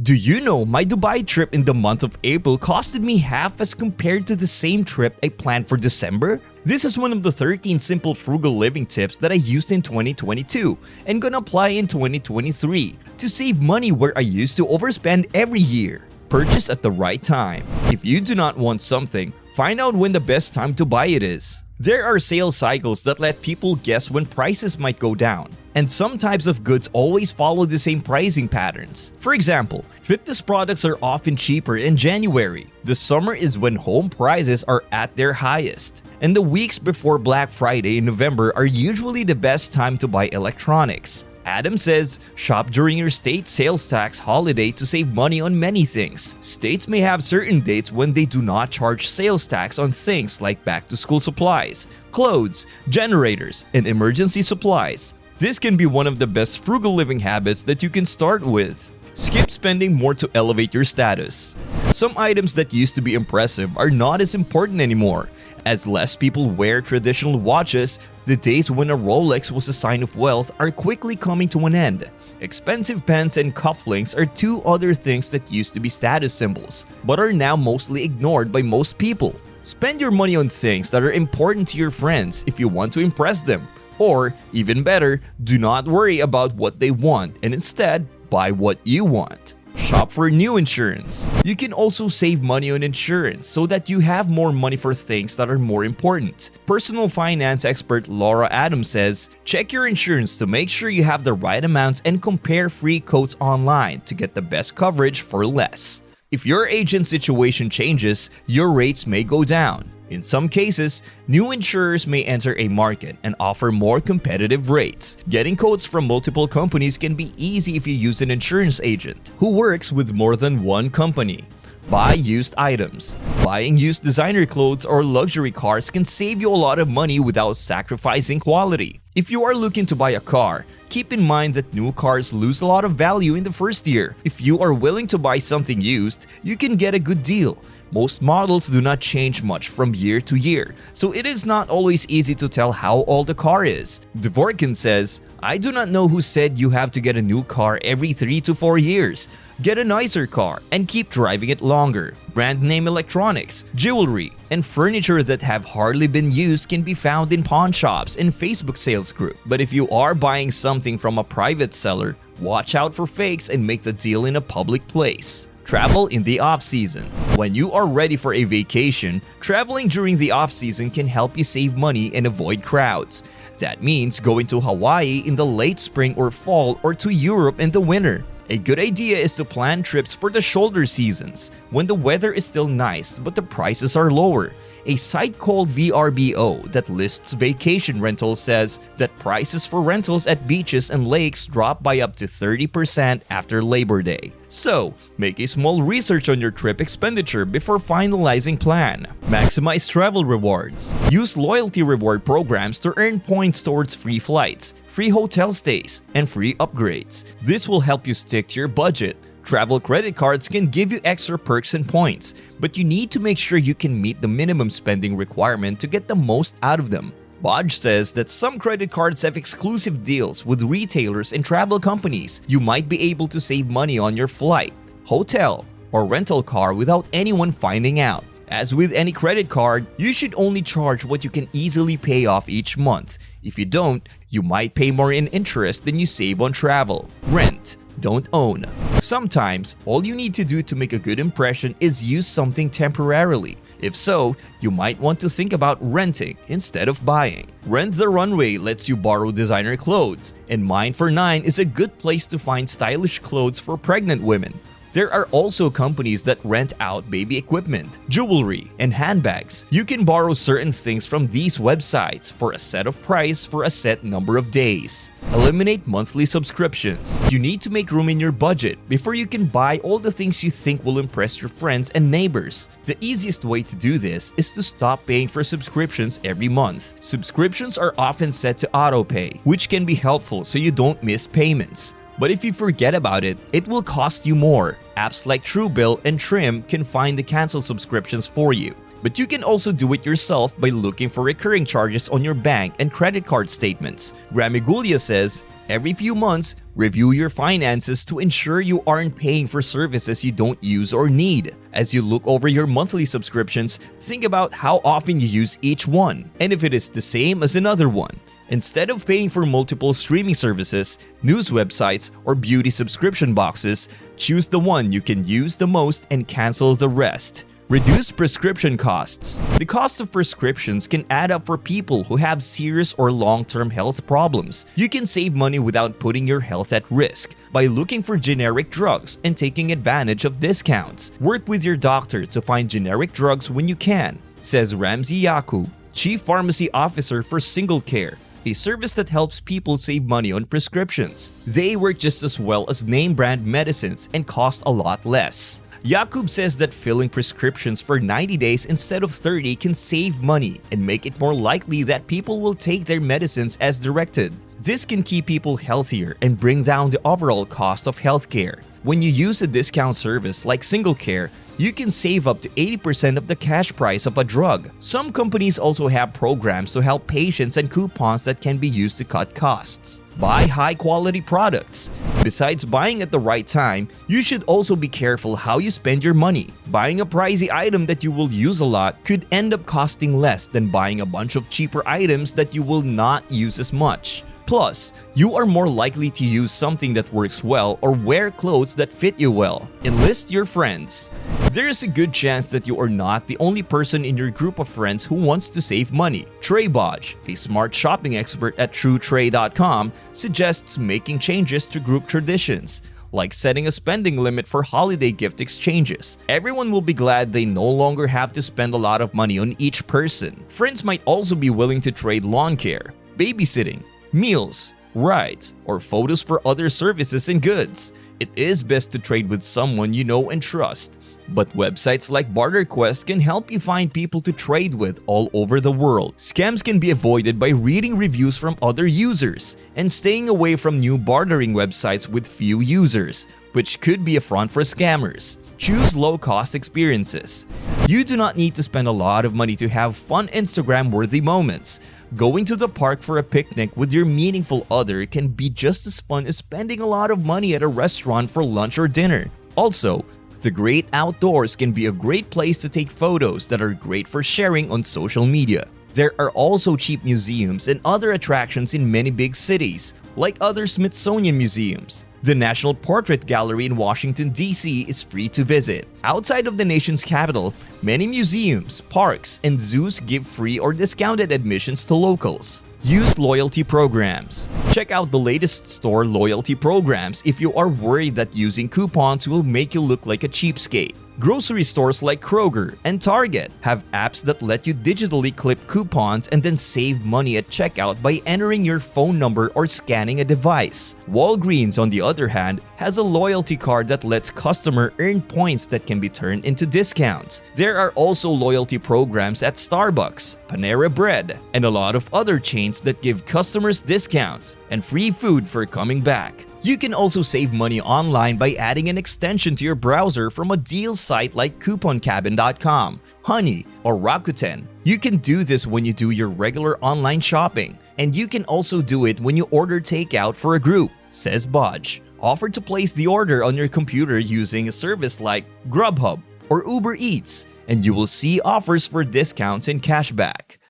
Do you know my Dubai trip in the month of April costed me half as compared to the same trip I planned for December? This is one of the 13 simple frugal living tips that I used in 2022 and gonna apply in 2023 to save money where I used to overspend every year. Purchase at the right time. If you do not want something, find out when the best time to buy it is. There are sales cycles that let people guess when prices might go down, and some types of goods always follow the same pricing patterns. For example, fitness products are often cheaper in January. The summer is when home prices are at their highest, and the weeks before Black Friday in November are usually the best time to buy electronics. Adam says, shop during your state sales tax holiday to save money on many things. States may have certain dates when they do not charge sales tax on things like back-to-school supplies, clothes, generators, and emergency supplies. This can be one of the best frugal living habits that you can start with. Skip spending more to elevate your status. Some items that used to be impressive are not as important anymore. As less people wear traditional watches, the days when a Rolex was a sign of wealth are quickly coming to an end. Expensive pens and cufflinks are two other things that used to be status symbols, but are now mostly ignored by most people. Spend your money on things that are important to your friends if you want to impress them. Or, even better, do not worry about what they want and instead buy what you want. Shop for new insurance. You can also save money on insurance so that you have more money for things that are more important. Personal finance expert Laura Adams says, check your insurance to make sure you have the right amounts and compare free quotes online to get the best coverage for less. If your agent situation changes, your rates may go down. In some cases, new insurers may enter a market and offer more competitive rates. Getting quotes from multiple companies can be easy if you use an insurance agent who works with more than one company. Buy used items. Buying used designer clothes or luxury cars can save you a lot of money without sacrificing quality. If you are looking to buy a car, keep in mind that new cars lose a lot of value in the first year. If you are willing to buy something used, you can get a good deal. Most models do not change much from year to year, so it is not always easy to tell how old a car is. Dvorkin says, I do not know who said you have to get a new car every 3 to 4 years. Get a nicer car and keep driving it longer. Brand name electronics, jewelry, and furniture that have hardly been used can be found in pawn shops and Facebook sales group. But if you are buying something from a private seller, watch out for fakes and make the deal in a public place. Travel in the off-season. When you are ready for a vacation, traveling during the off-season can help you save money and avoid crowds. That means going to Hawaii in the late spring or fall or to Europe in the winter. A good idea is to plan trips for the shoulder seasons, when the weather is still nice but the prices are lower. A site called VRBO that lists vacation rentals says that prices for rentals at beaches and lakes drop by up to 30% after Labor Day. So, make a small research on your trip expenditure before finalizing plan. Maximize travel rewards. Use loyalty reward programs to earn points towards free flights, free hotel stays, and free upgrades. This will help you stick to your budget. Travel credit cards can give you extra perks and points, but you need to make sure you can meet the minimum spending requirement to get the most out of them. Bodge says that some credit cards have exclusive deals with retailers and travel companies. You might be able to save money on your flight, hotel, or rental car without anyone finding out. As with any credit card, you should only charge what you can easily pay off each month. If you don't, you might pay more in interest than you save on travel. Rent. Don't own. Sometimes, all you need to do to make a good impression is use something temporarily. If so, you might want to think about renting instead of buying. Rent the Runway lets you borrow designer clothes, and Mine for 9 is a good place to find stylish clothes for pregnant women. There are also companies that rent out baby equipment, jewelry, and handbags. You can borrow certain things from these websites for a set of price for a set number of days. Eliminate monthly subscriptions. You need to make room in your budget before you can buy all the things you think will impress your friends and neighbors. The easiest way to do this is to stop paying for subscriptions every month. Subscriptions are often set to autopay, which can be helpful so you don't miss payments. But if you forget about it, it will cost you more. Apps like Truebill and Trim can find the cancel subscriptions for you. But you can also do it yourself by looking for recurring charges on your bank and credit card statements. Ramigulia says, Every few months, review your finances to ensure you aren't paying for services you don't use or need. As you look over your monthly subscriptions, think about how often you use each one, and if it is the same as another one. Instead of paying for multiple streaming services, news websites, or beauty subscription boxes, choose the one you can use the most and cancel the rest. Reduce prescription costs. The cost of prescriptions can add up for people who have serious or long-term health problems. You can save money without putting your health at risk by looking for generic drugs and taking advantage of discounts. Work with your doctor to find generic drugs when you can, says Ramsey Yakub, Chief Pharmacy Officer for Single Care, a service that helps people save money on prescriptions. They work just as well as name brand medicines and cost a lot less. Yakub says that filling prescriptions for 90 days instead of 30 can save money and make it more likely that people will take their medicines as directed. This can keep people healthier and bring down the overall cost of healthcare. When you use a discount service like Single Care, you can save up to 80% of the cash price of a drug. Some companies also have programs to help patients and coupons that can be used to cut costs. Buy high-quality products. Besides buying at the right time, you should also be careful how you spend your money. Buying a pricey item that you will use a lot could end up costing less than buying a bunch of cheaper items that you will not use as much. Plus, you are more likely to use something that works well or wear clothes that fit you well. Enlist your friends. There is a good chance that you are not the only person in your group of friends who wants to save money. Trey Bodge, a smart shopping expert at TrueTrade.com, suggests making changes to group traditions, like setting a spending limit for holiday gift exchanges. Everyone will be glad they no longer have to spend a lot of money on each person. Friends might also be willing to trade lawn care, babysitting, meals, rides, or photos for other services and goods. It is best to trade with someone you know and trust, but websites like BarterQuest can help you find people to trade with all over the world. Scams can be avoided by reading reviews from other users and staying away from new bartering websites with few users, which could be a front for scammers. Choose low-cost experiences. You do not need to spend a lot of money to have fun Instagram-worthy moments. Going to the park for a picnic with your meaningful other can be just as fun as spending a lot of money at a restaurant for lunch or dinner. Also, the great outdoors can be a great place to take photos that are great for sharing on social media. There are also cheap museums and other attractions in many big cities, like other Smithsonian museums. The National Portrait Gallery in Washington, D.C. is free to visit. Outside of the nation's capital, many museums, parks, and zoos give free or discounted admissions to locals. Use loyalty programs. Check out the latest store loyalty programs if you are worried that using coupons will make you look like a cheapskate. Grocery stores like Kroger and Target have apps that let you digitally clip coupons and then save money at checkout by entering your phone number or scanning a device. Walgreens, on the other hand, has a loyalty card that lets customers earn points that can be turned into discounts. There are also loyalty programs at Starbucks, Panera Bread, and a lot of other chains that give customers discounts and free food for coming back. You can also save money online by adding an extension to your browser from a deal site like couponcabin.com, Honey, or Rakuten. You can do this when you do your regular online shopping, and you can also do it when you order takeout for a group, says Bodge. Offer to place the order on your computer using a service like Grubhub or Uber Eats, and you will see offers for discounts and cashback.